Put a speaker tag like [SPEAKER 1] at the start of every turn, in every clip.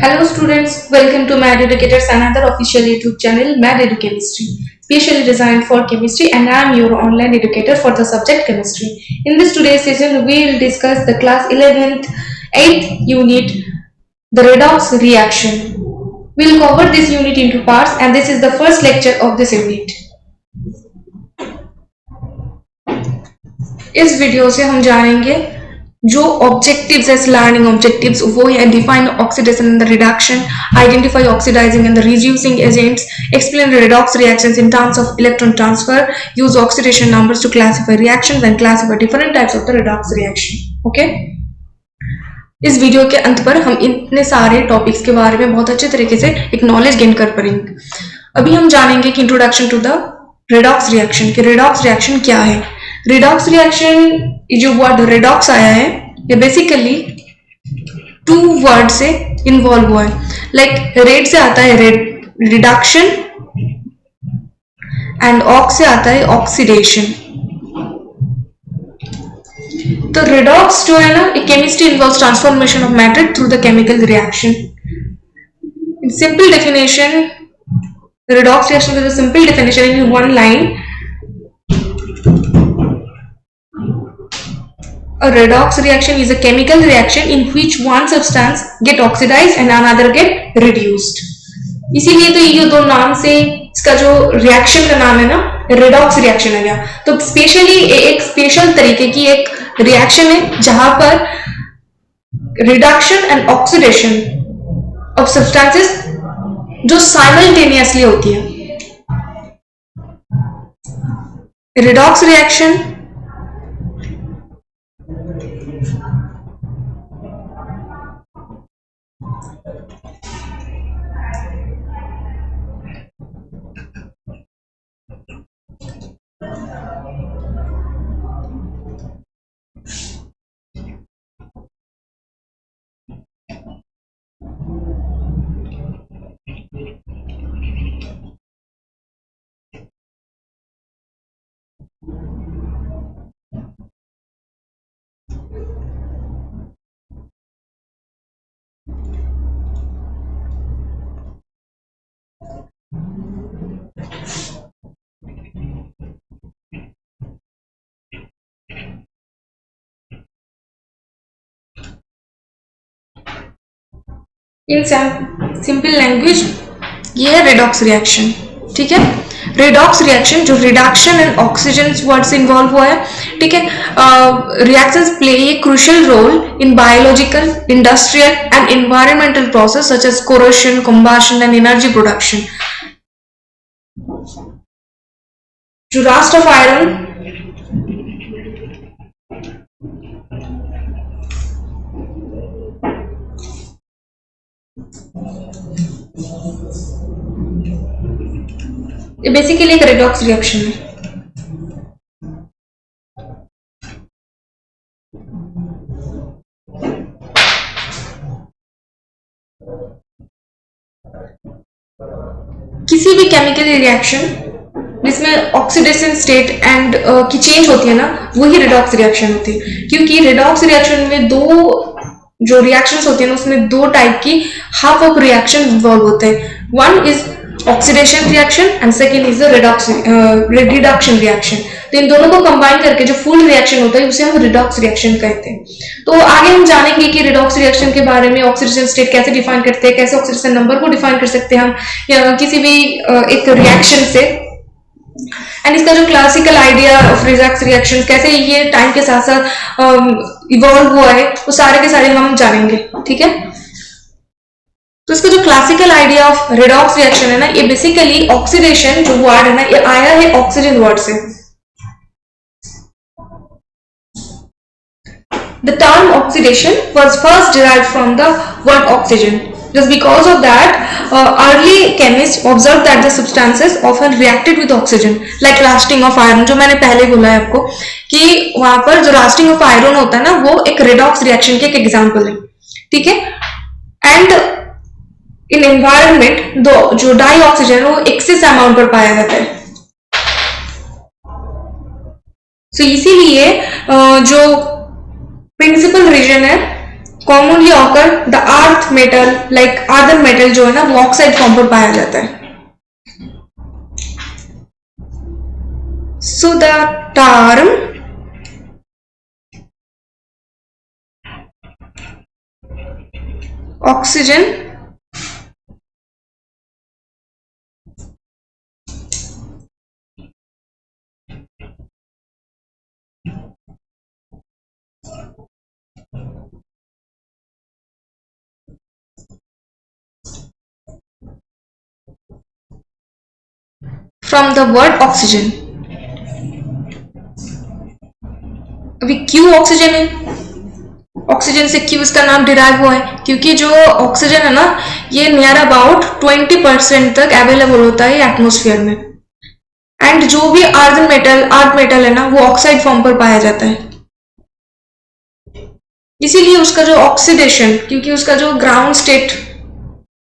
[SPEAKER 1] Hello students, welcome to Mad Educators, another official YouTube channel, Mad Educhemistry, specially designed for chemistry, and I am your online educator for the subject chemistry. In this today's session, we will discuss the class 11th 8th unit, the redox reaction. We will cover this unit into parts, and this is the first lecture of this unit. इस video से हम जानेंगे जो objectives है, learning objectives वो है define oxidation and the reduction, identify oxidising and the reducing agents, explain redox reactions in terms of electron transfer, use oxidation numbers to classify reactions and classify different types of the redox reaction. Okay? इस video के अंत पर हम इतने सारे topics के बारे में बहुत अच्छे तरीके से एक नॉलेज गेन कर पाएंगे. अभी हम जानेंगे कि introduction to the redox reaction कि redox reaction क्या है. redox reaction, जो वर्ड redox आया है ये बेसिकली टू वर्ड से इन्वॉल्व हुआ है. लाइक रेड से आता है रिडक्शन एंड ऑक्स से आता है ऑक्सीडेशन. तो redox जो है ना, chemistry involves transformation of matter through the chemical reaction. In simple definition, redox reaction is a simple definition in one line. A redox reaction is a chemical reaction in which one substance get oxidized and another get reduced. इसीलिए तो ये दो नाम से इसका जो reaction का नाम है ना, redox reaction है. तो स्पेशली एक स्पेशल तरीके की एक रिएक्शन है जहां पर reduction and oxidation of substances जो साइमल्टेनियसली होती है. redox reaction in simple language ये है redox रिएक्शन. ठीक है, redox रिएक्शन जो रिडक्शन एंड ऑक्सीजन वर्ड से इन्वॉल्व हुआ है. ठीक है, reactions play a crucial role in biological, industrial and environmental process such as corrosion, combustion and energy production. जो रास्ट ऑफ आयरन ये बेसिकली एक redox रिएक्शन है. किसी भी केमिकल रिएक्शन जिसमें ऑक्सीडेशन स्टेट एंड की चेंज होती है ना, वही redox रिएक्शन होती है. क्योंकि redox रिएक्शन में दो जो रिएक्शंस होती है ना, उसमें दो टाइप की हाफ ऑफ रिएक्शन इन्वॉल्व होते हैं. One is oxidation reaction and second is the reduction reaction. तो इन दोनों को कंबाइन करके जो फुल रिएक्शन होता है उसे हम redox रिएक्शन कहते हैं. तो आगे हम जानेंगे कि redox रिएक्शन के बारे में, ऑक्सीडेशन स्टेट कैसे डिफाइन करते हैं, कैसे ऑक्सीडेशन नंबर को डिफाइन कर सकते हैं हम या किसी भी एक रिएक्शन से, एंड इसका जो classical idea of redox reaction कैसे ये टाइम के साथ साथ इवॉल्व हुआ है, वो सारे के सारे हम जानेंगे. ठीक है, तो इसका जो क्लासिकल आइडिया ऑफ redox रिएक्शन है ना, ये बेसिकली ऑक्सीडेशन जो वर्ड है ना, ये आया है ऑक्सीजन वर्ड से. The term oxidation was first derived from the word oxygen. Just because of that, early chemists observed that the substances often reacted with oxygen, like rusting of iron. जो मैंने पहले बोला है आपको कि वहां पर जो rusting of iron होता है ना, वो एक redox reaction के एक एग्जाम्पल है. ठीक है, एंड इन एनवायरमेंट जो डाई ऑक्सीजन वो एक्सेस अमाउंट पर पाया जाता है. सो इसीलिए जो प्रिंसिपल रीजन है commonly occur the earth metal like other metal जो है ना वो ऑक्साइड फॉर्म पर पाया जाता है. So the term oxygen from the word oxygen. अभी क्यों ऑक्सीजन है? ऑक्सीजन से क्यों इसका नाम डिराइव हुआ है? क्योंकि जो ऑक्सीजन है ना ये नियर अबाउट 20% तक अवेलेबल होता है एटमोस्फियर में, एंड जो भी अर्थ मेटल है ना वो ऑक्साइड फॉर्म पर पाया जाता है. इसीलिए उसका जो ऑक्सीडेशन, क्योंकि उसका जो ग्राउंड स्टेट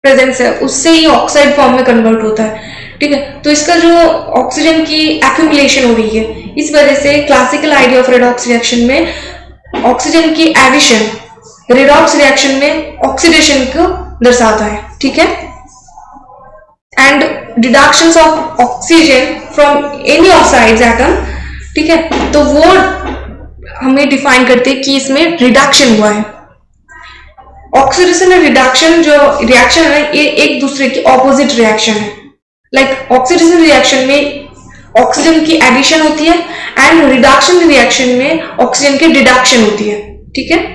[SPEAKER 1] प्रेजेंस है उससे ही ऑक्साइड फॉर्म में कन्वर्ट होता है. ठीक है, तो इसका जो ऑक्सीजन की एक्यूमुलेशन हो रही है, इस वजह से classical idea of redox reaction में ऑक्सीजन की एडिशन रेडॉक्स रिएक्शन में ऑक्सीडेशन को दर्शाता है. ठीक है, and deductions of oxygen from any oxides atom. ठीक है, तो वो हमें डिफाइन करते हैं कि इसमें रिडक्शन हुआ है. ऑक्सीडेशन और रिडक्शन जो रिएक्शन है ये एक दूसरे की ऑपोजिट रिएक्शन है. लाइक ऑक्सीडेशन रिएक्शन में ऑक्सीजन की एडिशन होती है एंड रिडक्शन रिएक्शन में ऑक्सीजन की डिडक्शन होती है. ठीक है,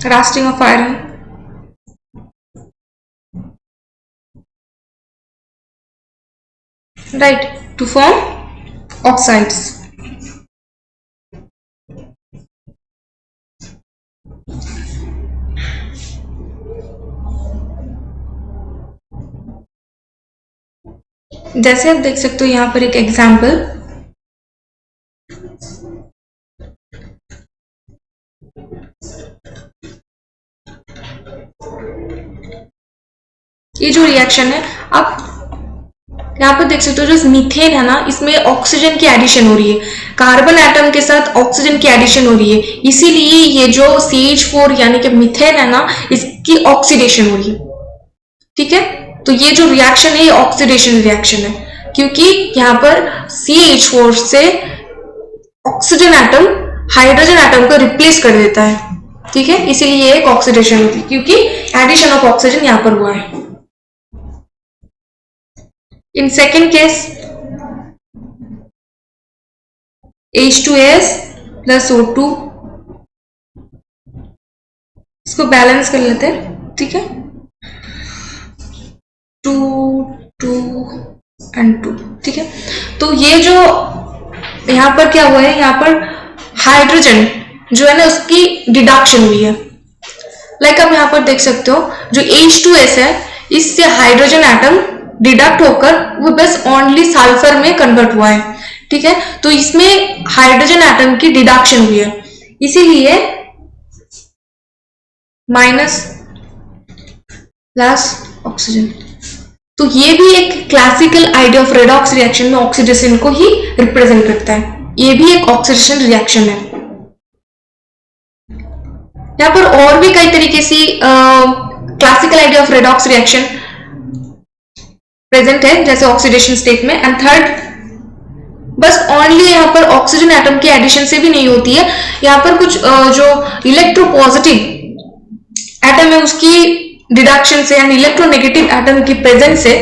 [SPEAKER 1] casting of iron. Right, to form oxides. जैसे आप देख सकते हो यहां पर एक एग्जाम्पल, ये जो रिएक्शन है आप यहाँ पर देख सकते हो, जो मीथेन है ना इसमें ऑक्सीजन की एडिशन हो रही है, कार्बन एटम के साथ ऑक्सीजन की एडिशन हो रही है, इसीलिए ये जो CH4 यानी कि मीथेन है ना इसकी ऑक्सीडेशन हो रही है. ठीक है, तो ये जो रिएक्शन है ये ऑक्सीडेशन रिएक्शन है, क्योंकि यहाँ पर CH4 से ऑक्सीजन एटम हाइड्रोजन एटम को रिप्लेस कर देता है. ठीक है, इसीलिए ये एक ऑक्सीडेशन होती है क्योंकि एडिशन ऑफ ऑक्सीजन यहाँ पर हुआ है. In second case, H2S plus O2, इसको बैलेंस कर लेते हैं. ठीक है, 2 2 and 2. ठीक है, तो ये जो यहाँ पर क्या हुआ है, यहाँ पर हाइड्रोजन जो है ना उसकी डिडक्शन हुई है. लाइक आप यहाँ पर देख सकते हो जो H2S है इससे हाइड्रोजन एटम डिडक्ट होकर वो बस ओनली सल्फर में कन्वर्ट हुआ है. ठीक है, तो इसमें हाइड्रोजन एटम की डिडक्शन हुई है, इसीलिए माइनस प्लस ऑक्सीजन. तो ये भी एक classical idea of redox reaction में ऑक्सीडेशन को ही रिप्रेजेंट करता है. ये भी एक ऑक्सीडेशन रिएक्शन है. यहाँ पर और भी कई तरीके से classical idea of redox reaction present है, जैसे ऑक्सीडेशन स्टेट में. एंड थर्ड, बस ओनली यहाँ पर ऑक्सीजन एटम की एडिशन से भी नहीं होती है, यहाँ पर कुछ जो इलेक्ट्रोपॉजिटिव एटम है उसकी डिडक्शन से एंड इलेक्ट्रोनेगेटिव एटम की प्रेजेंस से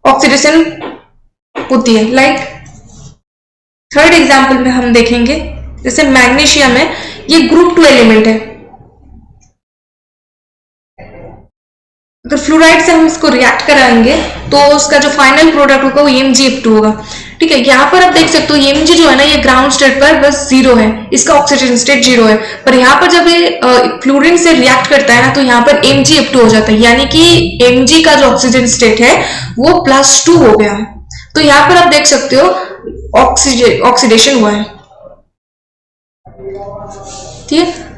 [SPEAKER 1] ऑक्सीडेशन होती है. लाइक थर्ड एग्जांपल में हम देखेंगे, जैसे मैग्नीशियम है, ये ग्रुप 2 एलिमेंट है। अगर फ्लोराइड से हम इसको रिएक्ट कराएंगे तो उसका जो फाइनल प्रोडक्ट होगा वो MgF2 होगा। ठीक है, यहाँ पर आप देख सकते हो Mg जो है ना, ये ग्राउंड स्टेट पर बस 0 है, इसका ऑक्सीडेशन स्टेट 0 है, पर यहाँ पर जब ये फ्लोरीन से रिएक्ट करता है ना, तो यहाँ पर MgF2 हो जाता है, यानी कि Mg का जो ऑक्सीजन स्टेट है वो +2 हो गया है। तो यहाँ पर आप देख सकते हो ऑक्सीडेशन हुआ है। ठीक है,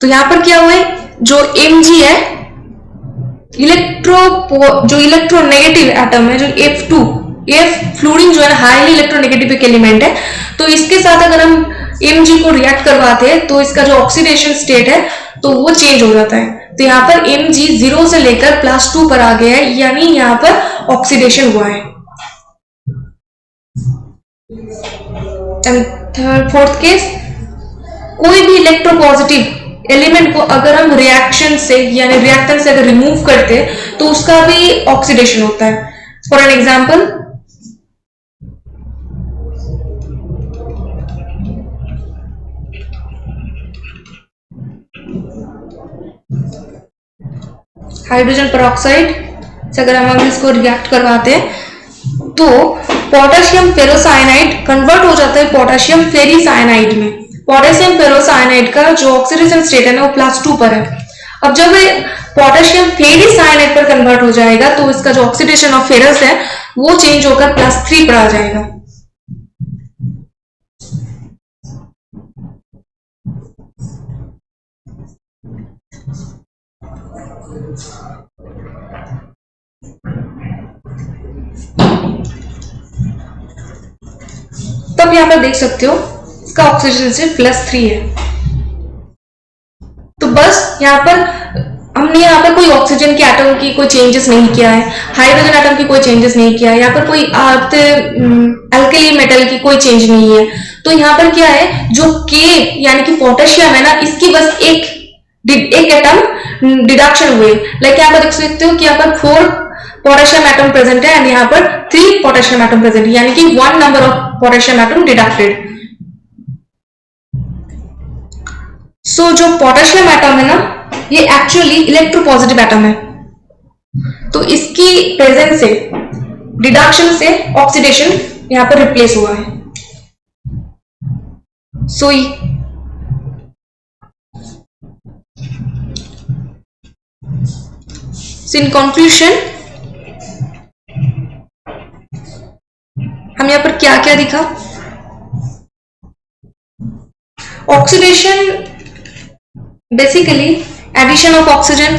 [SPEAKER 1] तो यहां पर क्या हुआ है, जो Mg है जो इलेक्ट्रोनेगेटिव एटम है, जो F2, F फ्लोरीन जो है हाईली इलेक्ट्रोनेगेटिव एक एलिमेंट है, तो इसके साथ अगर हम Mg को रिएक्ट करवाते हैं तो इसका जो ऑक्सीडेशन स्टेट है तो वो चेंज हो जाता है। तो यहाँ पर Mg 0 से लेकर +2 पर आ गया है, यानी यहाँ पर ऑक्सीडेशन हुआ है। फोर्थ केस, कोई भी इलेक्ट्रोपॉजिटिव एलिमेंट को अगर हम रिएक्शन से यानी रिएक्टेंट से अगर रिमूव करते तो उसका भी ऑक्सीडेशन होता है। For an example, hydrogen peroxide से अगर हम इसको रिएक्ट करवाते हैं तो पोटेशियम फेरोसाइनाइड कन्वर्ट हो जाता है पोटेशियम फेरीसाइनाइड में। पोटेशियम फेरोसाइनाइड का जो ऑक्सीडेशन स्टेट है ना वो +2 पर है। अब जब पोटेशियम फेरीसाइनाइड पर कन्वर्ट हो जाएगा तो इसका जो ऑक्सीडेशन ऑफ फेरस है वो चेंज होकर +3 पर आ जाएगा। तब यहां पर देख सकते हो इसका ऑक्सीजन से +3 है। तो बस यहाँ पर हमने यहाँ पर कोई ऑक्सीजन के एटम की कोई चेंजेस नहीं किया है, हाइड्रोजन एटम की कोई चेंजेस नहीं किया है, यहाँ पर कोई अल्कली मेटल की कोई चेंज नहीं है। तो यहाँ पर क्या है, जो K यानी कि पोटेशियम है ना, इसकी बस एक एटम डिडक्शन हुए। लाइक यहाँ पर देख सकते हो कि यहाँ पर 4 पोटेशियम एटम प्रेजेंट है एंड यहाँ पर 3 पोटेशियम एटम प्रेजेंट है, यानी कि 1 number of potassium atom deducted. So जो पोटेशियम एटम है ना, ये एक्चुअली इलेक्ट्रोपॉजिटिव एटम है, तो इसकी प्रेजेंस से डिडक्शन से ऑक्सीडेशन यहां पर रिप्लेस हुआ है। सो इन कंक्लूजन हम यहां पर क्या क्या दिखा, oxidation basically addition of oxygen,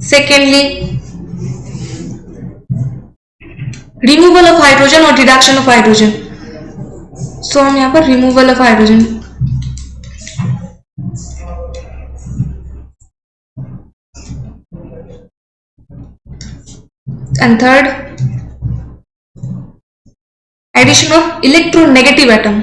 [SPEAKER 1] secondly removal of hydrogen or reduction of hydrogen। so हम यहाँ पर removal of hydrogen, and third addition of electronegative atom।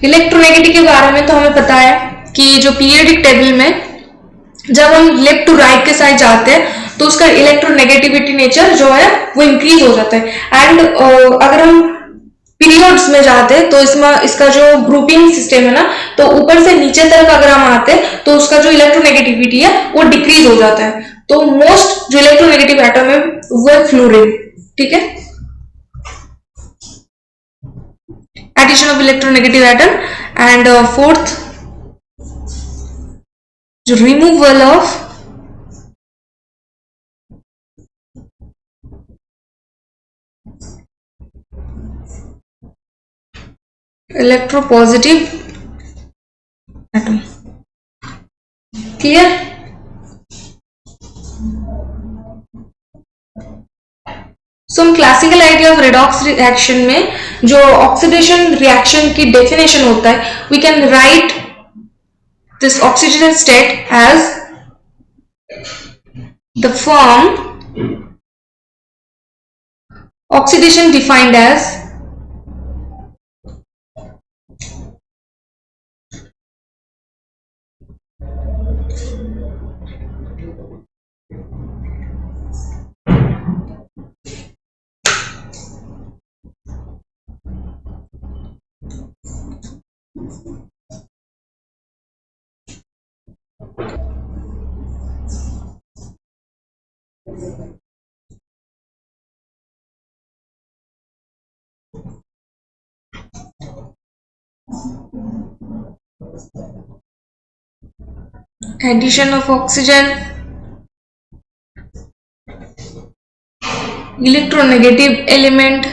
[SPEAKER 1] Electronegative के बारे में तो हमें पता है कि जो पीरियोडिक टेबल में जब हम लेफ्ट टू राइट के साइड जाते हैं तो उसका इलेक्ट्रोनेगेटिविटी नेचर जो है वो इंक्रीज हो जाता है। एंड अगर हम पीरियड्स में जाते हैं तो इसमें इसका जो ग्रुपिंग सिस्टम है ना, तो ऊपर से नीचे तरफ अगर हम आते हैं तो उसका जो इलेक्ट्रोनेगेटिविटी है वो डिक्रीज हो जाता है। तो मोस्ट जो इलेक्ट्रोनेगेटिव एटम है वो है फ्लोरीन। ठीक है, addition of electronegative atom. And fourth, जो removal of electropositive atom। Clear? So हम classical idea of redox reaction में जो ऑक्सीडेशन रिएक्शन की डेफिनेशन होता है, we can write this oxidation state as the form oxidation defined as addition of oxygen, electronegative element,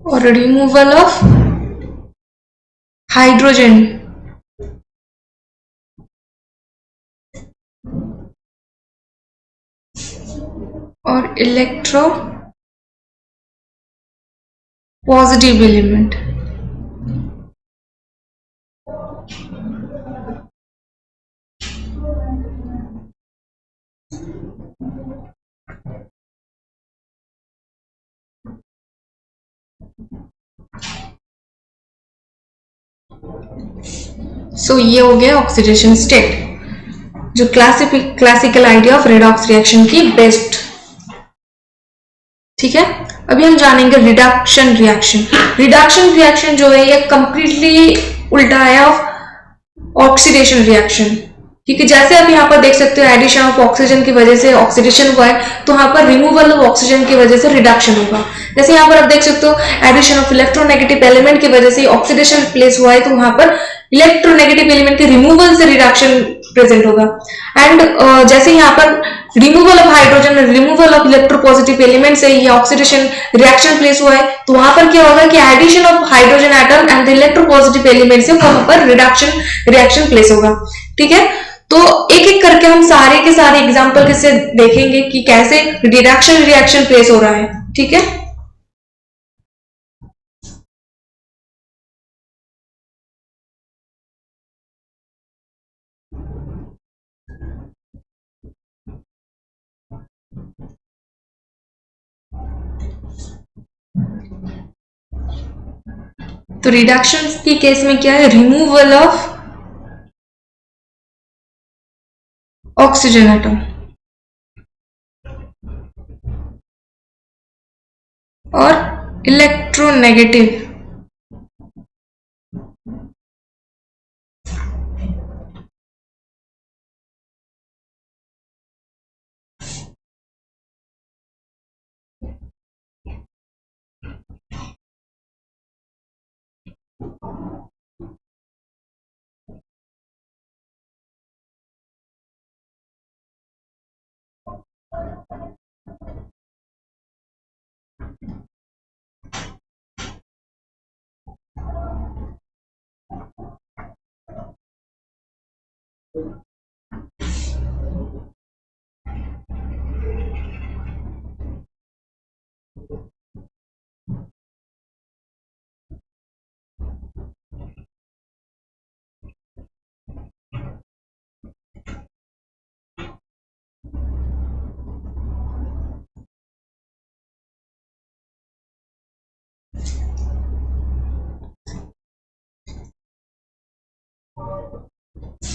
[SPEAKER 1] or removal of hydrogen or electropositive element. सो ये हो गया oxidation state, जो classical idea of redox reaction की best. ठीक है, अभी हम जानेंगे रिडक्शन रिएक्शन। रिडक्शन रिएक्शन जो है ये कंप्लीटली उल्टा है ऑफ ऑक्सीडेशन रिएक्शन। ठीक है, जैसे आप यहाँ पर देख सकते हो एडिशन ऑफ ऑक्सीजन की वजह से ऑक्सीडेशन हुआ है, तो यहाँ पर रिमूवल ऑफ ऑक्सीजन की वजह से रिडक्शन होगा। जैसे यहाँ पर आप देख सकते हो एडिशन ऑफ इलेक्ट्रोनेगेटिव एलिमेंट की वजह से ऑक्सीडेशन प्लेस हुआ है, तो वहां पर इलेक्ट्रोनेगेटिव एलिमेंट के रिमूवल से रिडक्शन प्रेजेंट होगा। एंड जैसे यहाँ पर removal of hydrogen, removal of electropositive element से ये ऑक्सीडेशन रिएक्शन प्लेस हुआ है, तो वहां पर क्या होगा कि addition of hydrogen atom and the electropositive element से वहां पर रिडक्शन रिएक्शन प्लेस होगा। ठीक है, तो एक एक करके हम सारे के सारे एग्जांपल से देखेंगे कि कैसे रिडक्शन रिएक्शन प्लेस हो रहा है। ठीक है, तो रिडक्शन की केस में क्या है, रिमूवल ऑफ ऑक्सीजन एटम और इलेक्ट्रोनेगेटिव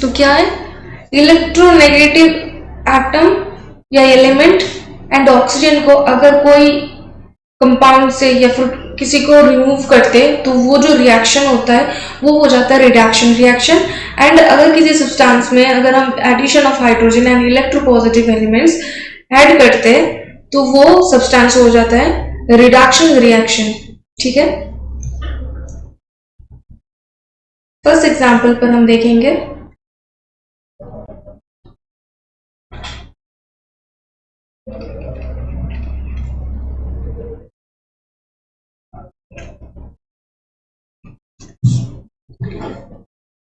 [SPEAKER 1] तो क्या है, इलेक्ट्रोनेगेटिव एटम या एलिमेंट एंड ऑक्सीजन को अगर कोई कंपाउंड से या फिर किसी को रिमूव करते तो वो जो रिएक्शन होता है वो हो जाता है रिडक्शन रिएक्शन। एंड अगर किसी सब्सटेंस में अगर हम addition of hydrogen and electropositive elements add करते तो वो सब्सटेंस हो जाता है रिडक्शन रिएक्शन। ठीक है, फर्स्ट एग्जांपल पर हम देखेंगे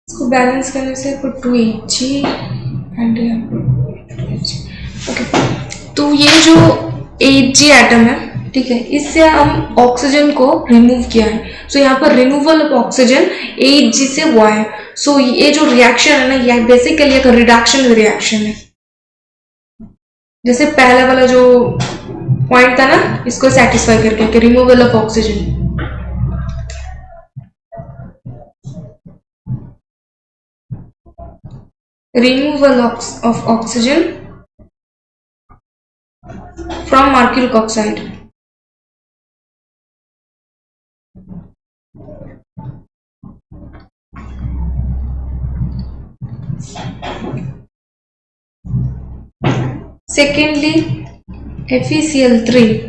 [SPEAKER 1] इसको बैलेंस करने से कुछ 2Hg एंड ओके। तो ये जो Hg एटम है, ठीक है, इससे हम ऑक्सीजन को रिमूव किया है। सो यहाँ पर रिमूवल ऑफ ऑक्सीजन Hg से हुआ है। सो ये जो रिएक्शन है ना, ये बेसिकली एक रिडक्शन रिएक्शन है। जैसे पहला वाला जो पॉइंट था ना, इसको सेटिस्फाई करके कि removal of oxygen. Removal of oxygen from mercuric oxide. Secondly, FeCl3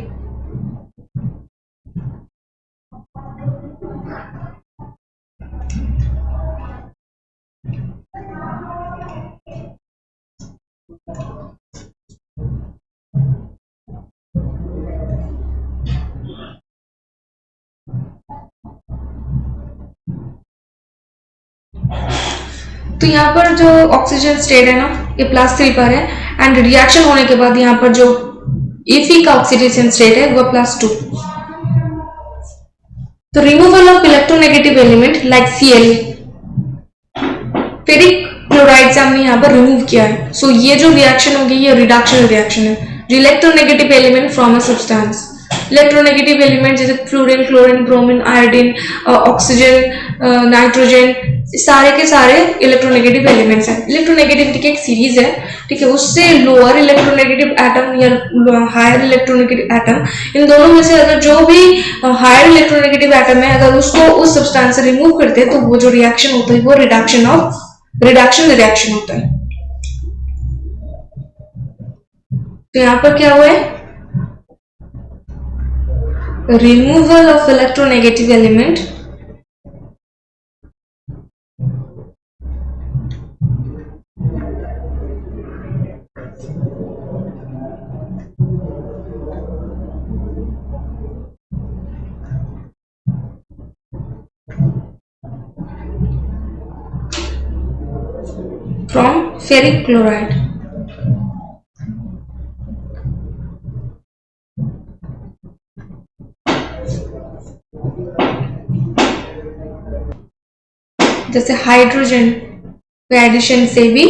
[SPEAKER 1] तो यहाँ पर जो ऑक्सीजन स्टेट है ना, ये +3 पर है एंड रिएक्शन होने के बाद यहाँ पर जो Fe का ऑक्सीडेशन स्टेट है वो +2। तो removal of electronegative element like Cl, ferric chloride से हमने यहाँ पर रिमूव किया है। सो ये जो रिएक्शन होगी ये रिडक्शन रिएक्शन है। Electronegative element from a substance, electronegative element जैसे fluorine, chlorine, bromine, iodine, oxygen, nitrogen, सारे के सारे इलेक्ट्रोनेगेटिव एलिमेंट्स हैं। इलेक्ट्रोनेगेटिविटी की एक सीरीज है, ठीक है, उससे लोअर इलेक्ट्रोनेगेटिव एटम या हायर इलेक्ट्रोनेगेटिव एटम, इन दोनों में से अगर जो भी हायर इलेक्ट्रोनेगेटिव एटम है, अगर उसको उस सब्सटेंस से रिमूव करते हैं तो वो जो रिएक्शन होता है वो रिडक्शन रिएक्शन होता है। तो यहाँ पर क्या हुआ है, removal of electronegative element from ferric chloride. जैसे हाइड्रोजन के एडिशन से भी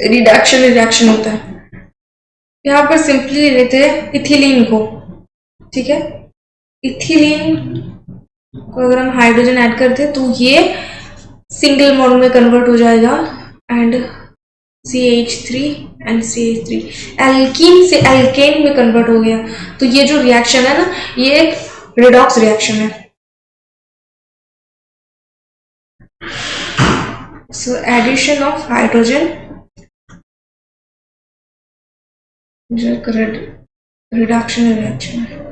[SPEAKER 1] रिडक्शन रिएक्शन होता है। यहाँ पर सिंपली लेते हैं इथिलीन को, ठीक है, इथिलीन को अगर हम हाइड्रोजन ऐड करते हैं तो ये सिंगल बॉन्ड में कन्वर्ट हो जाएगा and CH3 and CH3 alkene से एल्केन में कन्वर्ट हो गया। तो ये जो रिएक्शन है ना, ये एक रिडॉक्स रिएक्शन है। सो एडिशन ऑफ हाइड्रोजन जो एक रिडक्शन रिएक्शन है,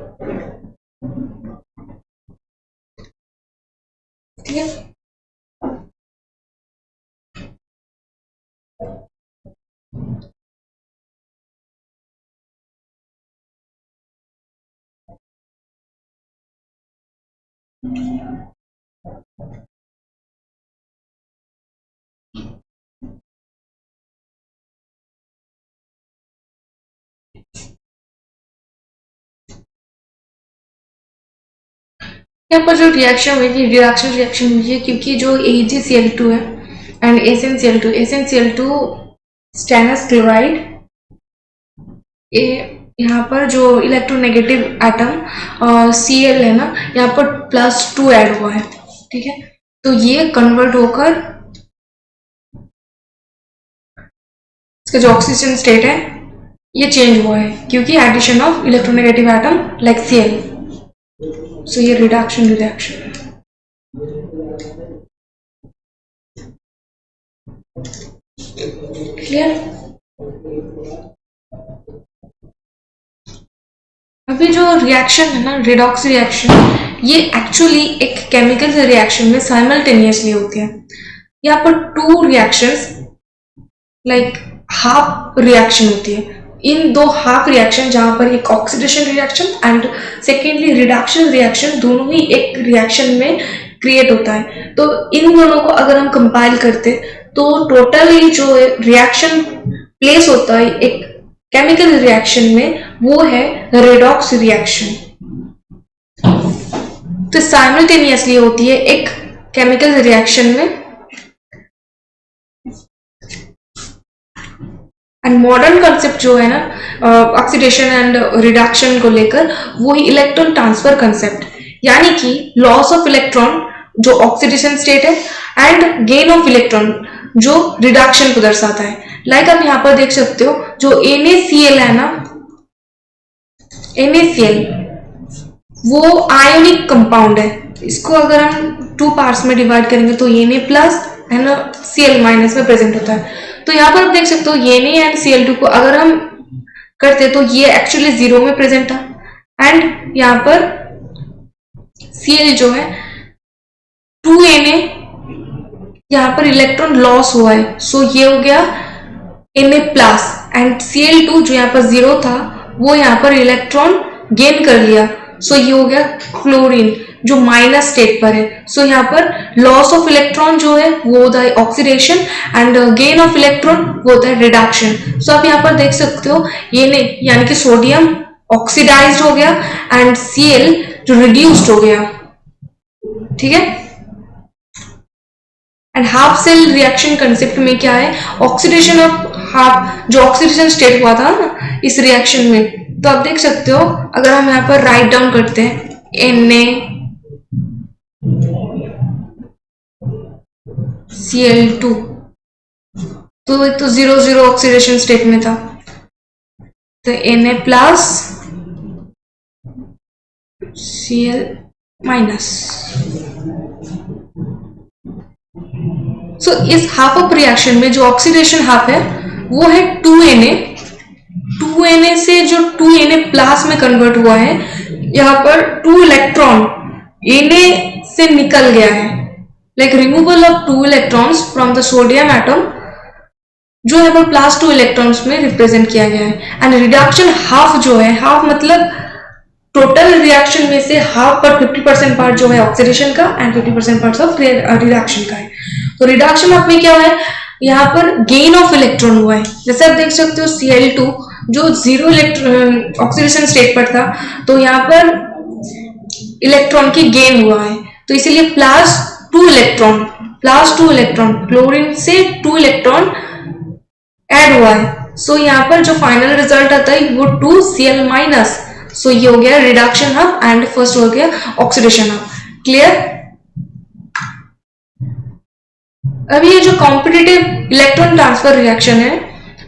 [SPEAKER 1] ठीक है। यहाँ पर जो रिएक्शन हुई थी, रिएक्शन हुई है क्योंकि जो AgCl2 है एंड SnCl2 स्टेनस क्लोराइड, यहाँ पर जो इलेक्ट्रोनेगेटिव एटम Cl है ना, यहाँ पर +2 ऐड हुआ है, ठीक है। तो ये कन्वर्ट होकर इसका जो ऑक्सीजन स्टेट है ये चेंज हुआ है क्योंकि addition of electronegative atom like Cl। So ये रिडक्शन रिएक्शन है। क्लियर? अभी जो रिएक्शन है ना, रिडॉक्स रिएक्शन, ये एक्चुअली एक केमिकल रिएक्शन में साइमल्टेनियसली होती है। यहाँ पर two reactions like half reaction होती है। इन दो हाफ रिएक्शन जहां पर एक oxidation reaction and secondly reduction reaction दोनों ही एक रिएक्शन में क्रिएट होता है। तो इन दोनों को अगर हम कंपाइल करते तो टोटली जो रिएक्शन प्लेस होता है एक केमिकल रिएक्शन में वो है रेडॉक्स रिएक्शन। तो साइमल्टेनियसली होती है एक केमिकल रिएक्शन में। एंड मॉडर्न कंसेप्ट जो है ना ऑक्सीडेशन एंड रिडक्शन को लेकर वो ही इलेक्ट्रॉन ट्रांसफर कंसेप्ट, यानी कि लॉस ऑफ इलेक्ट्रॉन जो ऑक्सीडेशन स्टेट है एंड गेन ऑफ इलेक्ट्रॉन जो रिडक्शन को दर्शाता है। लाइक आप यहाँ पर देख सकते हो जो NaCl है ना, NaCl वो आयोनिक कंपाउंड है। इसको अगर हम टू पार्ट्स में डिवाइड करेंगे तो Na plus and Cl minus में प्रेजेंट होता है। तो यहाँ पर आप देख सकते हो Na एंड Cl2 को अगर हम करते तो ये एक्चुअली 0 में प्रेजेंट था एंड यहाँ पर Cl जो है 2Na यहाँ पर इलेक्ट्रॉन लॉस हुआ है, सो ये हो गया Na प्लस एंड Cl2 जो यहाँ पर 0 था वो यहाँ पर इलेक्ट्रॉन गेन कर लिया, सो ये हो गया क्लोरीन जो माइनस स्टेट पर है। सो यहाँ पर लॉस ऑफ इलेक्ट्रॉन जो है वो होता है oxidation and gain of electron वो होता है रिडक्शन। सो आप यहाँ पर देख सकते हो ये यानी कि सोडियम ऑक्सीडाइज्ड हो गया एंड Cl जो रिड्यूस्ड हो गया, ठीक है। And half cell reaction concept में क्या है, ऑक्सीडेशन ऑफ हाफ जो ऑक्सीडेशन स्टेट हुआ था ना इस रिएक्शन में, तो आप देख सकते हो अगर हम यहाँ पर राइट डाउन करते हैं NaCl2 तो एक तो 0 ऑक्सीडेशन स्टेट में था, तो Na प्लस Cl माइनस। सो इस हाफ ऑफ रिएक्शन में जो ऑक्सीडेशन हाफ है वो है 2Na से जो 2Na प्लस में कन्वर्ट हुआ है, यहाँ पर 2 इलेक्ट्रॉन Na से निकल गया है, like removal of 2 electrons from the sodium atom जो यहाँ पर प्लस 2 इलेक्ट्रॉन्स में रिप्रेजेंट किया गया है। एंड रिडक्शन हाफ जो है, हाफ मतलब टोटल रिएक्शन में से हाफ पर 50% पार्ट जो है ऑक्सीडेशन का एंड 50% पार्ट ऑफ रिडक्शन का है। तो रिडक्शन ऑफ में क्या है, यहाँ पर गेन ऑफ इलेक्ट्रॉन हुआ है। जैसे आप देख सकते हो Cl2 जो 0 ऑक्सीडेशन स्टेट पर था, तो यहाँ पर इलेक्ट्रॉन की गेन हुआ है, तो इसीलिए प्लस 2 इलेक्ट्रॉन क्लोरीन से 2 इलेक्ट्रॉन ऐड हुआ है। सो यहाँ पर जो फाइनल रिजल्ट आता है वो 2Cl माइनस। सो ये हो गया रिडक्शन हाफ एंड फर्स्ट हो गया ऑक्सीडेशन हाफ। क्लियर। अभी ये जो कॉम्पिटिटिव इलेक्ट्रॉन ट्रांसफर रिएक्शन है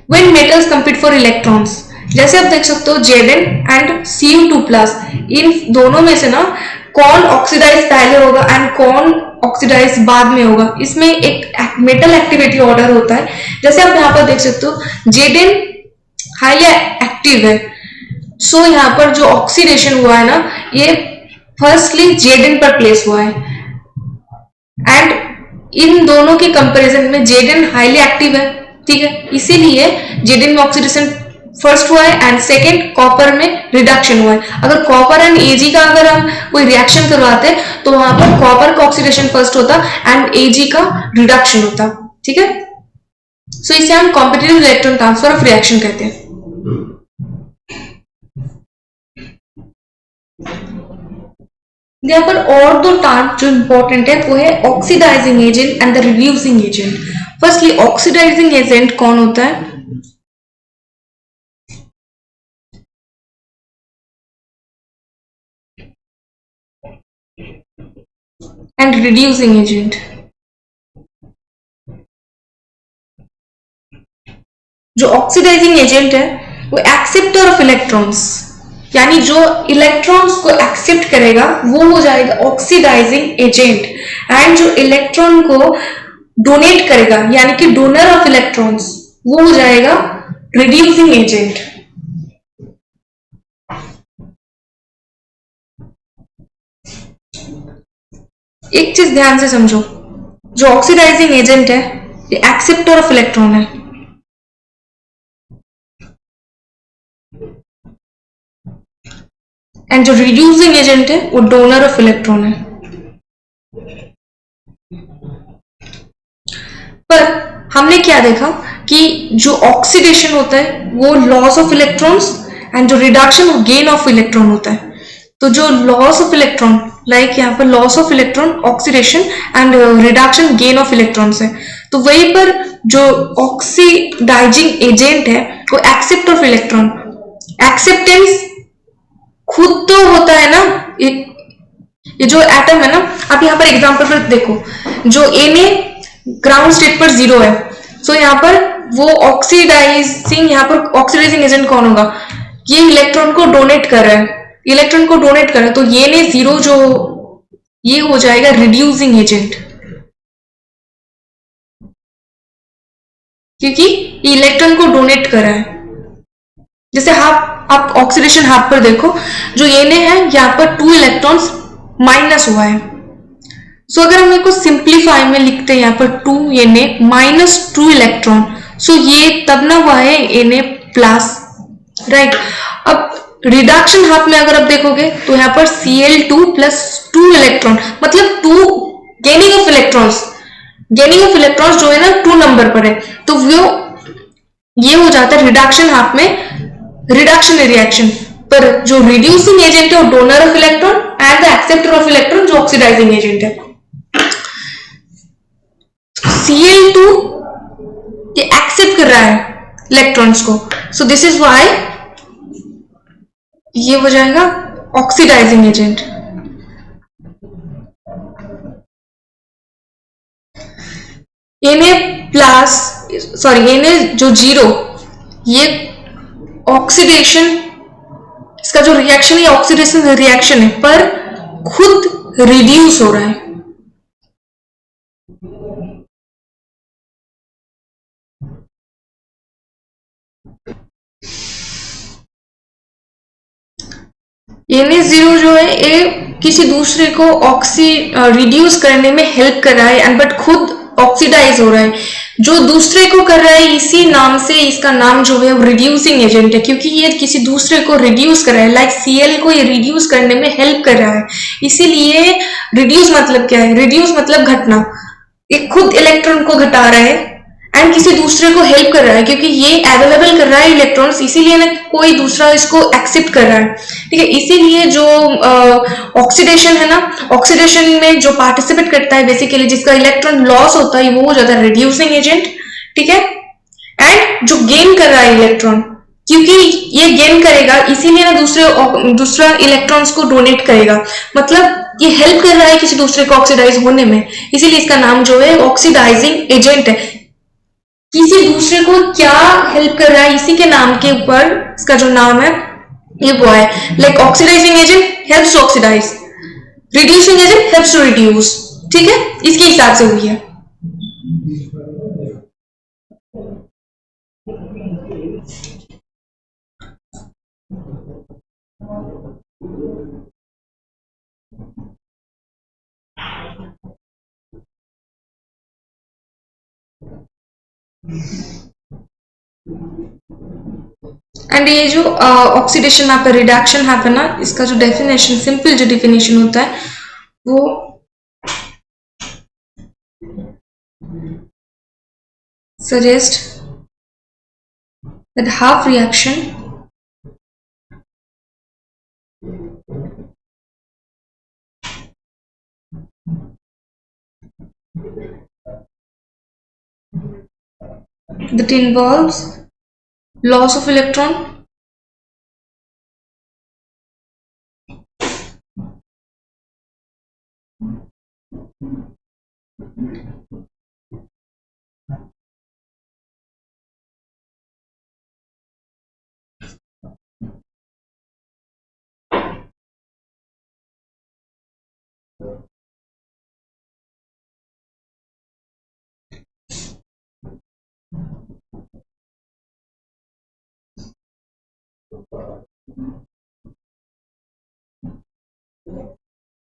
[SPEAKER 1] when metals compete for electrons, जैसे आप देख सकते हो Zn एंड Cu2+, इन दोनों में से ना कौन ऑक्सीडाइज पहले होगा एंड कौन ऑक्सीडाइज बाद में होगा, इसमें एक मेटल एक्टिविटी ऑर्डर होता है। जैसे आप यहाँ पर देख सकते हो Zn हाईली एक्टिव है, सो यहाँ पर जो ऑक्सीडेशन हुआ है ना ये फर्स्टली Zn पर प्लेस हुआ है एंड इन दोनों के कंपैरिजन में Zn हाईली एक्टिव है, ठीक है, इसीलिए Zn में ऑक्सीडेशन फर्स्ट हुआ है एंड सेकेंड कॉपर में रिडक्शन हुआ है। अगर कॉपर एंड Ag का अगर हम कोई रिएक्शन करवाते तो वहां पर कॉपर का ऑक्सीडेशन फर्स्ट होता एंड Ag का रिडक्शन होता, ठीक है। सो इसे हम competitive electron transfer of reaction कहते हैं। यहाँ पर और दो टर्म जो इंपॉर्टेंट है वो है oxidising agent and the reducing agent. Firstly oxidising agent कौन होता है, एंड रिड्यूसिंग एजेंट। जो ऑक्सीडाइजिंग एजेंट है वो एक्सेप्टर ऑफ इलेक्ट्रॉन्स, यानी जो इलेक्ट्रॉन्स को एक्सेप्ट करेगा वो हो जाएगा ऑक्सीडाइजिंग एजेंट, एंड जो इलेक्ट्रॉन को डोनेट करेगा यानी कि डोनर ऑफ इलेक्ट्रॉन्स वो हो जाएगा रिड्यूसिंग एजेंट। एक चीज ध्यान से समझो, जो ऑक्सीडाइजिंग एजेंट है ये एक्सेप्टर ऑफ इलेक्ट्रॉन है, एंड जो रिड्यूसिंग एजेंट है वो डोनर ऑफ इलेक्ट्रॉन है। पर हमने क्या देखा कि जो ऑक्सीडेशन होता है वो लॉस ऑफ इलेक्ट्रॉन्स, एंड जो रिडक्शन वो गेन ऑफ इलेक्ट्रॉन होता है। तो जो लॉस ऑफ इलेक्ट्रॉन, लाइक यहाँ पर loss of electron oxidation and reduction gain of electrons है, तो वहीं पर जो ऑक्सीडाइजिंग एजेंट है वो एक्सेप्ट ऑफ इलेक्ट्रॉन, एक्सेप्टेंस खुद तो होता है ना, ये जो एटम है ना, आप यहाँ पर एग्जांपल पर देखो, जो ए में ग्राउंड स्टेट पर 0 है, सो यहाँ पर वो ऑक्सीडाइजिंग, यहाँ पर ऑक्सीडाइजिंग एजेंट कौन होगा, ये इलेक्ट्रॉन को डोनेट कर रहा है, इलेक्ट्रॉन को डोनेट कर रहा है, तो ये ने 0 जो ये हो जाएगा रिड्यूसिंग एजेंट, क्योंकि ये इलेक्ट्रॉन को डोनेट कर रहा है। जैसे आप ऑक्सीडेशन हाफ पर देखो, जो ये ने है यहाँ पर 2 इलेक्ट्रॉन्स माइनस हुआ है, सो अगर हम इसको सिंप्लीफाई में लिखते हैं यहाँ पर 2 ये ने माइनस 2 इलेक्ट्रॉन, सो ये तब ना हुआ है ए ने प्लस, राइट। अब रिडक्शन हाफ में अगर आप देखोगे तो यहाँ पर Cl2 प्लस 2 इलेक्ट्रॉन, मतलब 2 gaining of electrons, gaining of electrons जो है ना 2 नंबर पर है, तो वो ये हो जाता है रिडक्शन हाफ में रिडक्शन रिएक्शन। पर जो रिड्यूसिंग एजेंट है वो donor of electron and the acceptor of electron जो ऑक्सीडाइजिंग एजेंट है। Cl2 ये एक्सेप्ट कर रहा है इलेक्ट्रॉन्स को, सो दिस इज व्हाई ये हो जाएगा ऑक्सीडाइजिंग एजेंट। एने प्लस, सॉरी एने जो 0, ये ऑक्सीडेशन, इसका जो रिएक्शन है ऑक्सीडेशन रिएक्शन है, पर खुद रिड्यूस हो रहा है। Na0 जो है ये किसी दूसरे को ऑक्सी रिड्यूस करने में हेल्प कर रहा है, एंड बट खुद ऑक्सीडाइज हो रहा है। जो दूसरे को कर रहा है इसी नाम से इसका नाम जो है वो रिड्यूसिंग एजेंट है, क्योंकि ये किसी दूसरे को रिड्यूस कर रहा है, लाइक Cl को ये रिड्यूस करने में हेल्प कर रहा है, इसीलिए रिड्यूस मतलब क्या है, रिड्यूस मतलब घटना, ये खुद इलेक्ट्रॉन को घटा रहा है एंड किसी दूसरे को हेल्प कर रहा है, क्योंकि ये अवेलेबल कर रहा है इलेक्ट्रॉन्स, इसीलिए ना कोई दूसरा इसको एक्सेप्ट कर रहा है, ठीक है। इसीलिए जो ऑक्सीडेशन है ना, ऑक्सीडेशन में जो पार्टिसिपेट करता है बेसिकली, जिसका इलेक्ट्रॉन लॉस होता है, वो हो जाता है रिड्यूसिंग एजेंट, ठीक है। एंड जो गेन कर रहा है इलेक्ट्रॉन, क्योंकि ये गेन करेगा इसीलिए ना दूसरा इलेक्ट्रॉन्स को डोनेट करेगा, मतलब ये हेल्प कर रहा है किसी दूसरे को ऑक्सीडाइज होने में, इसीलिए इसका नाम जो है ऑक्सीडाइजिंग एजेंट है। किसी दूसरे को क्या हेल्प कर रहा है इसी के नाम के ऊपर इसका जो नाम है ये वो है, like oxidising agent helps to oxidise, reducing agent helps to reduce, ठीक है, इसके हिसाब से हुई है। एंड ये जो ऑक्सीडेशन यहाँ पर रिडक्शन यहाँ पर ना, इसका जो डेफिनेशन, सिंपल जो डेफिनेशन होता है वो suggest that half reaction that involves loss of electron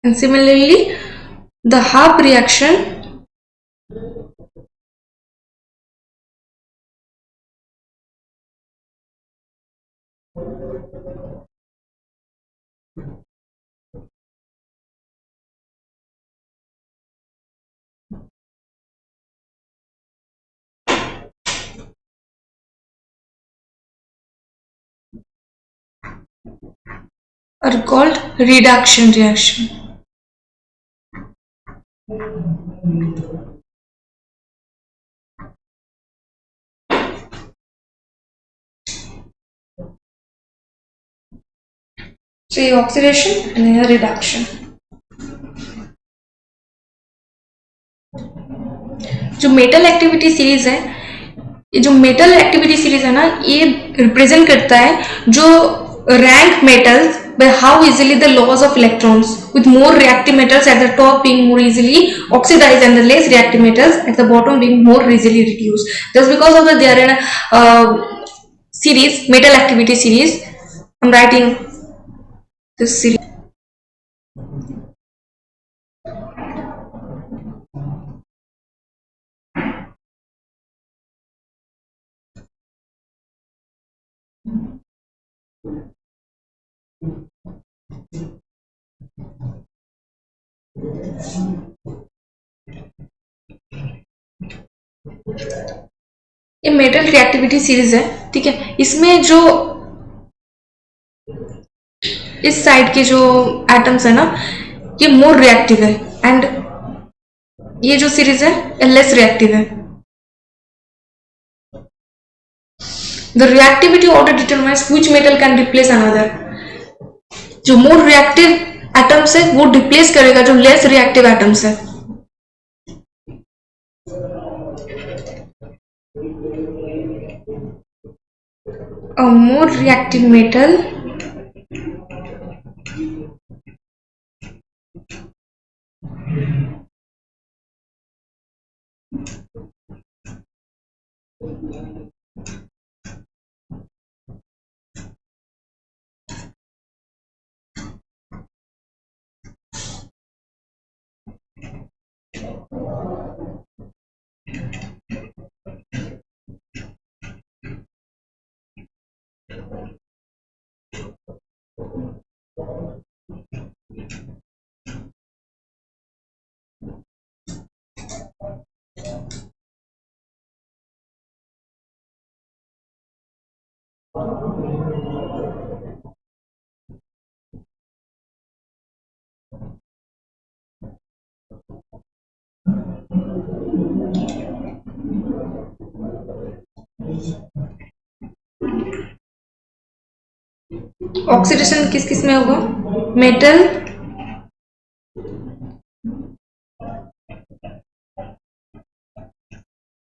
[SPEAKER 1] and similarly The half reaction are called reduction reaction. So ये oxidation and ये reduction. जो मेटल एक्टिविटी सीरीज है, ये जो मेटल एक्टिविटी सीरीज है ना, ये रिप्रेजेंट करता है जो rank metals by how easily the loss of electrons, with more reactive metals at the top being more easily oxidized and the less reactive metals at the bottom being more easily reduced. Just because of the they are in a series, metal activity series, I'm writing this series. ये metal reactivity series है, ठीक है। इसमें जो इस side के जो atoms है ना, ये मोर रिएक्टिव है एंड ये जो सीरीज है ये लेस रिएक्टिव है। The reactivity order determines which metal can replace another. जो मोर रिएक्टिव एटम्स है वो रिप्लेस करेगा जो लेस रिएक्टिव एटम्स है। A more reactive metal oxidation किस किस में होगा? Metal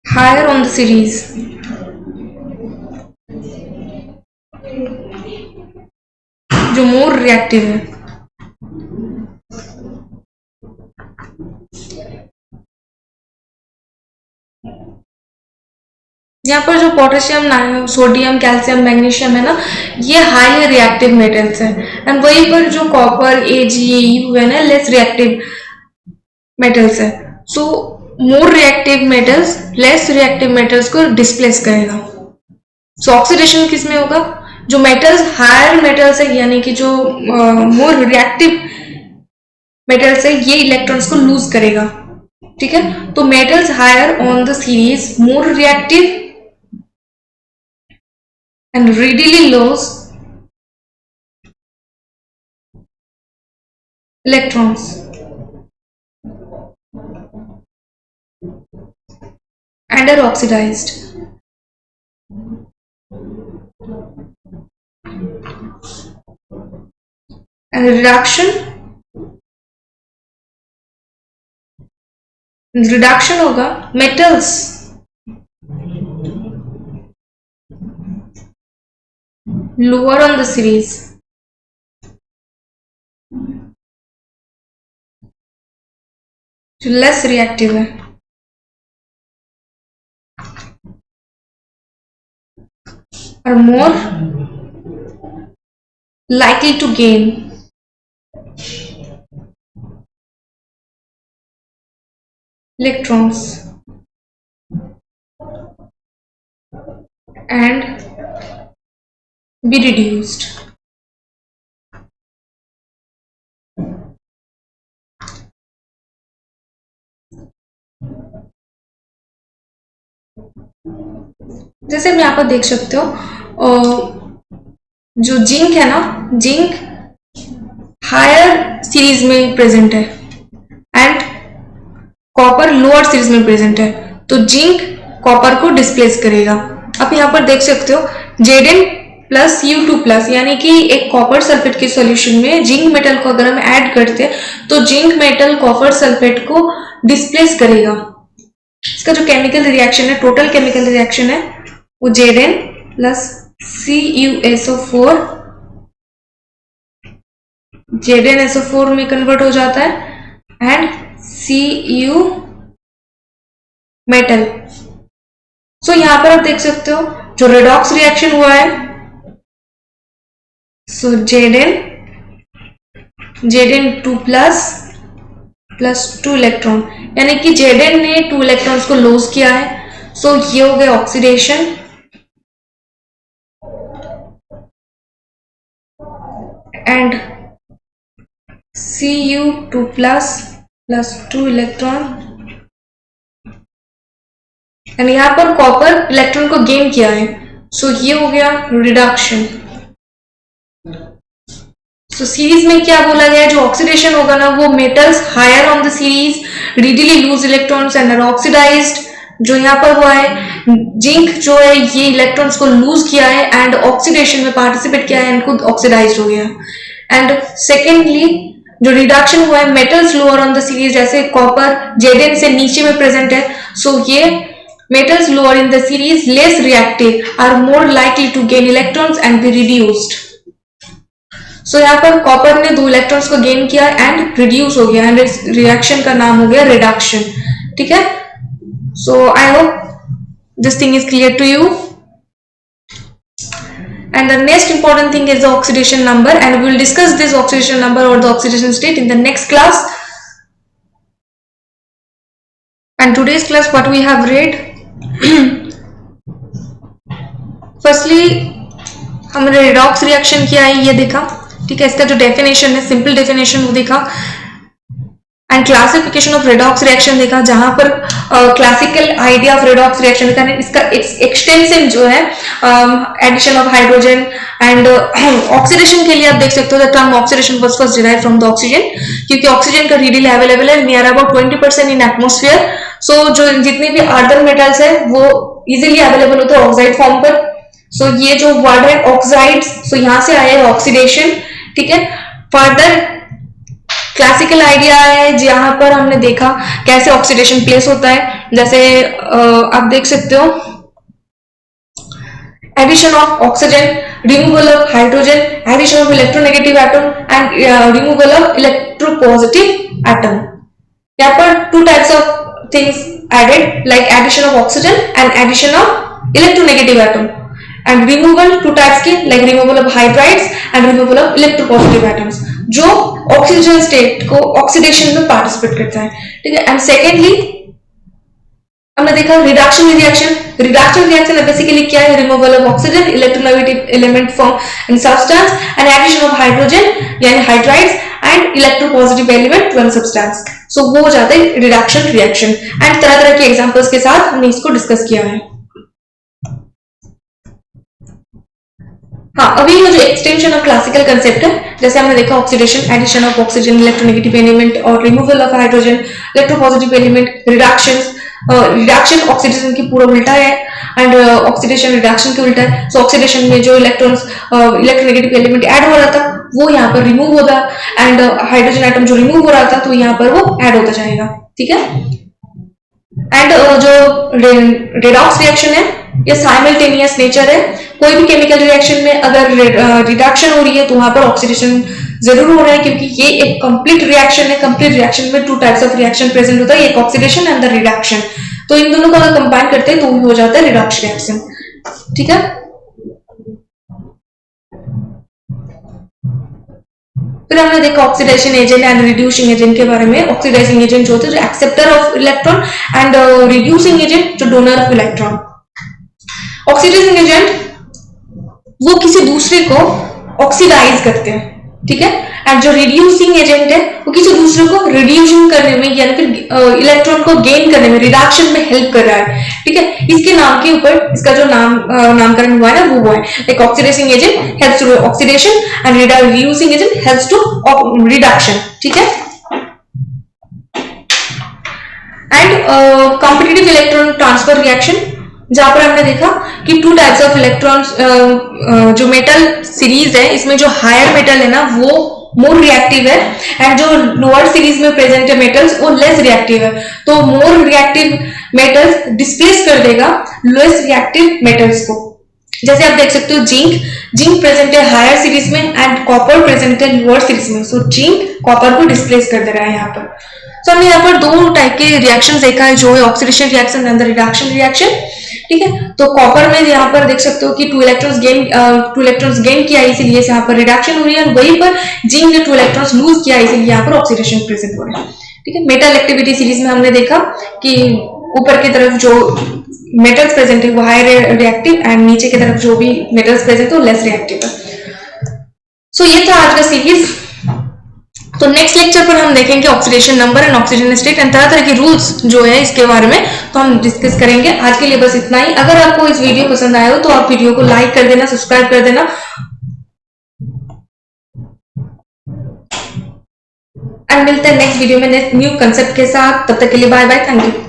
[SPEAKER 1] higher on the series, जो मोर रिएक्टिव है। यहाँ पर जो पोटेशियम, सोडियम, कैल्शियम, मैग्नीशियम है ना, ये हाईली रिएक्टिव मेटल्स है एंड वहीं पर जो कॉपर, AgAu है ना, लेस रिएक्टिव मेटल्स है। So more reactive metals less reactive metals को डिस्प्लेस करेगा। सो ऑक्सीडेशन किस में होगा? जो मेटल्स हायर मेटल्स है, यानी कि जो मोर रिएक्टिव मेटल्स है, ये इलेक्ट्रॉन्स को लूज करेगा, ठीक है। तो metals higher on the series more reactive and readily lose electrons and are oxidized. And reduction होगा metals lower on the series जो less reactive है are more likely to gain electrons and be reduced. जैसे आप यहाँ पर देख सकते हो जो जिंक है ना, जिंक हायर सीरीज में प्रेजेंट है एंड कॉपर लोअर सीरीज में प्रेजेंट है, तो जिंक कॉपर को डिस्प्लेस करेगा। आप यहाँ पर देख सकते हो Zn प्लस U2 प्लस, यानी कि एक कॉपर सल्फेट के सॉल्यूशन में जिंक मेटल को अगर हम ऐड करते हैं तो जिंक मेटल कॉपर सल्फेट को डिस्प्लेस करेगा। इसका जो केमिकल रिएक्शन है, टोटल केमिकल रिएक्शन है, वो Zn प्लस CuSO4 ZnSO4 में कन्वर्ट हो जाता है एंड Cu मेटल। सो यहां पर आप देख सकते हो जो रेडॉक्स रिएक्शन हुआ है, सो Zn 2 प्लस 2 इलेक्ट्रॉन, यानी कि Zn ने 2 इलेक्ट्रॉन्स को लॉस किया है। सो ये हो गया oxidation and Cu2 plus 2 electron, and यहां पर कॉपर इलेक्ट्रॉन को गेन किया है। सो ये हो गया रिडक्शन। सो सीरीज में क्या बोला गया है, जो ऑक्सीडेशन होगा ना, वो metals higher on the series readily lose electrons and are oxidised. जो यहाँ पर हुआ है, जिंक जो है ये इलेक्ट्रॉन्स को लूज किया है एंड ऑक्सीडेशन में पार्टिसिपेट किया है एंड खुद ऑक्सीडाइज हो गया। एंड सेकेंडली जो रिडक्शन हुआ है, metals lower on the series, जैसे कॉपर Zn से नीचे में प्रेजेंट है, सो ये metals lower in the series less reactive are more likely to gain electrons and be reduced. So यहाँ पर कॉपर ने 2 इलेक्ट्रॉन्स को गेन किया एंड रिड्यूस हो गया एंड इस रिएक्शन का नाम हो गया रिडक्शन। ठीक है, so I hope this thing is clear to you. And the next important thing is the oxidation number, and we will discuss this oxidation number or the oxidation state in the next class. And today's class what we have read, firstly हमने redox reaction किया है, ये देखा। ठीक है, इसका जो definition है, सिंपल डेफिनेशन वो देखा and classification of redox reaction देखा, जहां पर classical idea of redox reaction का इसका एक्सटेंसिव जो है addition of hydrogen and oxidation के लिए आप देख सकते हो the term oxidation was first derived from the oxygen, क्योंकि ऑक्सीजन का रीडीली अवेलेबल है near about 20% in atmosphere. So जो जितने भी अर्दन मेटल्स है वो इजीली अवेलेबल होते हैं ऑक्साइड फॉर्म पर। सो ये जो वर्ड है ऑक्साइड, सो यहां से आया है ऑक्सीडेशन। ठीक है, फर्दर क्लासिकल आइडिया है जहां पर हमने देखा कैसे ऑक्सीडेशन प्लेस होता है, जैसे आप देख सकते हो addition of oxygen, removal of hydrogen, addition of electronegative atom and removal of electropositive atom. यहाँ पर 2 types of things added, like addition of oxygen and addition of electronegative atom, and removal 2 types के, like removal of hydrides and removal of electropositive atoms, जो oxygen state को oxidation में participate करता है। ठीक है, एंड सेकेंडली हमने देखा reduction reaction. Reduction reaction basically क्या है, removal of oxygen, electronegative element from in substance and addition of hydrogen यानी hydrides and electropositive element to an substance. So वो हो जाता है रिडक्शन रिएक्शन एंड तरह तरह के एग्जांपल्स के साथ हमने इसको डिस्कस किया है। हाँ, अभी जो एक्सटेंशन ऑफ क्लासिकल कंसेप्ट है, जैसे हमने देखा oxidation, addition of oxygen, electronegative element और removal of hydrogen, electropositive element, reduction. Reduction oxidation की पूरा उल्टा है एंड ऑक्सीडेशन रिडक्शन के उल्टा है। सो ऑक्सीडेशन में जो इलेक्ट्रॉन्स इलेक्ट्रोनेगेटिव एलिमेंट ऐड हो रहा था वो यहाँ पर रिमूव होगा एंड हाइड्रोजन एटम जो रिमूव हो रहा था तो यहाँ पर वो ऐड होता जाएगा। ठीक है, एंड जो रेडॉक्स रिएक्शन है ये साइमल्टेनियस नेचर है। कोई भी केमिकल रिएक्शन में अगर रिडक्शन हो रही है तो वहां पर ऑक्सीडेशन जरूर हो रहा है, क्योंकि ये एक कंप्लीट रिएक्शन है। कंप्लीट रिएक्शन में 2 टाइप्स ऑफ रिएक्शन प्रेजेंट होता है, एक ऑक्सीडेशन एंड द रिडक्शन। तो इन दोनों को अगर कंबाइन करते हैं तो हो जाता है रिडक्शन रिएक्शन। ठीक है, फिर हमने देखा oxidation agent and reducing agent के बारे में। ऑक्सीडाइजिंग एजेंट जो होते हैं जो acceptor of electron, and reducing agent जो donor of electron. Oxidising agent वो किसी दूसरे को ऑक्सीडाइज करते हैं, ठीक है, एंड जो रिड्यूसिंग एजेंट है वो किसी दूसरे को रिड्यूशन करने में यानी फिर इलेक्ट्रॉन को गेन करने में, रिडक्शन में हेल्प कर रहा है, ठीक है। इसके नाम के ऊपर इसका जो नामकरण हुआ है ना वो है like oxidising agent helps to oxidation and reducing agent helps to reduction, ठीक है। And competitive electron transfer reaction, जहां पर हमने देखा कि 2 टाइप्स ऑफ इलेक्ट्रॉन्स, जो मेटल सीरीज है इसमें जो हायर मेटल है ना वो मोर रिएक्टिव है, एंड जो लोअर सीरीज में प्रेजेंट है मेटल्स वो लेस रिएक्टिव है। तो मोर रिएक्टिव मेटल्स डिस्प्लेस कर देगा लेस रिएक्टिव मेटल्स को। जैसे आप देख सकते हो जिंक प्रेजेंट है हायर सीरीज में एंड कॉपर प्रेजेंट है लोअर सीरीज में, सो जिंक कॉपर को डिस्प्लेस कर दे रहा है यहाँ पर। तो हमने यहाँ पर 2 टाइप के रिएक्शन देखा है, जो है oxidation reaction and reduction reaction, ठीक है। तो कॉपर में यहाँ पर देख सकते हो कि 2 इलेक्ट्रॉन्स गेन किया, इसीलिए यहाँ पर रिडक्शन हो रही है, वहीं पर जिंक ने 2 इलेक्ट्रॉन्स लूज किया, इसीलिए यहाँ पर ऑक्सीडेशन प्रेजेंट हो रहा है, ठीक है। मेटल एक्टिविटी सीरीज में हमने देखा कि ऊपर की तरफ जो मेटल्स प्रेजेंट है वो हायर रिएक्टिव एंड नीचे की तरफ जो भी मेटल्स प्रेजेंट है वो लेस रिएक्टिव है। सो ये था आज का सीरीज। तो नेक्स्ट लेक्चर पर हम देखेंगे oxidation number and oxygen state and तरह तरह के रूल्स जो है इसके बारे में तो हम डिस्कस करेंगे। आज के लिए बस इतना ही। अगर आपको इस वीडियो पसंद आया हो तो आप वीडियो को लाइक कर देना, सब्सक्राइब कर देना एंड मिलते हैं नेक्स्ट वीडियो में न्यू कंसेप्ट के साथ। तब तक के लिए बाय बाय, थैंक यू।